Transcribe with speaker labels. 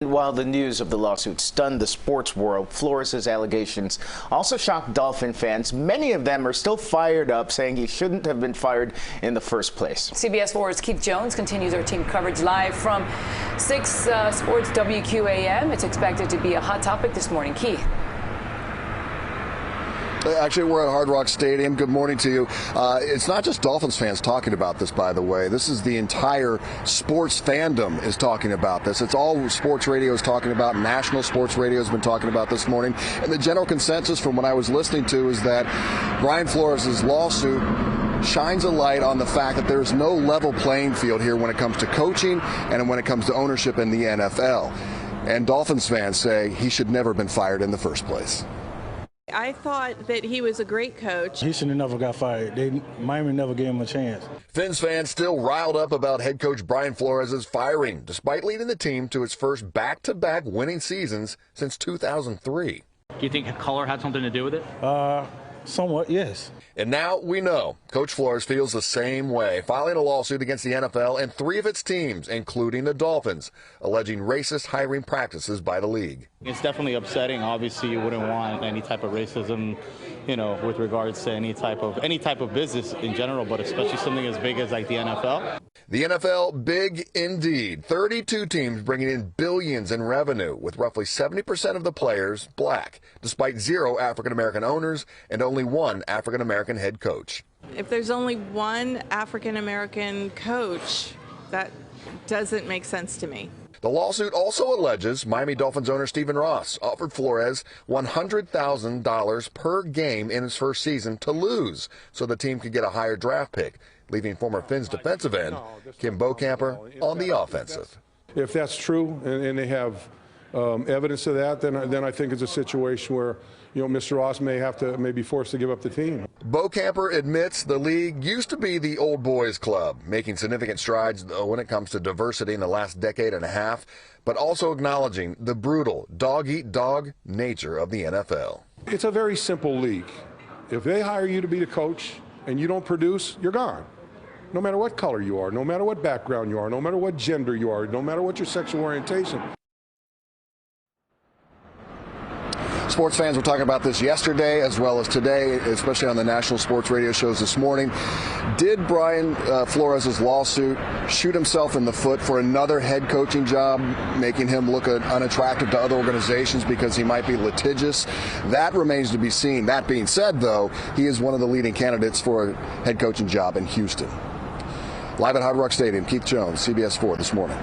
Speaker 1: While the news of the lawsuit stunned the sports world, Flores' allegations also shocked Dolphin fans. Many of them are still fired up, saying he shouldn't have been fired in the first place.
Speaker 2: CBS 4's Keith Jones continues our team coverage live from 6 Sports WQAM. It's expected to be a hot topic this morning. Keith.
Speaker 3: Actually, we're at Hard Rock Stadium. Good morning to you. It's not just Dolphins fans talking about this, by the way. This is the entire sports fandom is talking about this. It's all sports radio is talking about. National sports radio has been talking about this morning. And the general consensus from what I was listening to is that Brian Flores' lawsuit shines a light on the fact that there's no level playing field here when it comes to coaching and when it comes to ownership in the NFL. And Dolphins fans say he should never have been fired in the first place.
Speaker 4: I thought that he was a great coach.
Speaker 5: He should have never got fired. Miami never gave him a chance.
Speaker 3: Fins fans still riled up about head coach Brian Flores' firing, despite leading the team to its first back-to-back winning seasons since 2003.
Speaker 6: Do you think color had something to do with it?
Speaker 5: Somewhat, yes.
Speaker 3: And now we know Coach Flores feels the same way, filing a lawsuit against the NFL and 3 of its teams, including the Dolphins, alleging racist hiring practices by the league.
Speaker 6: It's definitely upsetting. Obviously, you wouldn't want any type of racism, with regards to any type of business in general, but especially something as big as like the NFL.
Speaker 3: The NFL, big indeed. 32 teams bringing in billions in revenue, with roughly 70% of the players black, despite 0 African-American owners and only 1 African-American head coach.
Speaker 4: If there's only one African-American coach, that doesn't make sense to me.
Speaker 3: The lawsuit also alleges Miami Dolphins owner Stephen Ross offered Flores $100,000 per game in his first season to lose so the team could get a higher draft pick, leaving former Fins defensive end Kim Bocamper on the offensive.
Speaker 7: If that's true and they have evidence of that, then I think it's a situation where Mr. Ross may be forced to give up the team.
Speaker 3: Bocamper admits the league used to be the old boys club, making significant strides when it comes to diversity in the last decade and a half, but also acknowledging the brutal dog-eat-dog nature of the NFL.
Speaker 7: It's a very simple league. If they hire you to be the coach and you don't produce, you're gone. No matter what color you are, no matter what background you are, no matter what gender you are, no matter what your sexual orientation.
Speaker 3: Sports fans were talking about this yesterday as well as today, especially on the national sports radio shows this morning. Did Brian Flores' lawsuit shoot himself in the foot for another head coaching job, making him look unattractive to other organizations because he might be litigious? That remains to be seen. That being said, though, he is one of the leading candidates for a head coaching job in Houston. Live at Hard Rock Stadium, Keith Jones, CBS 4 this morning.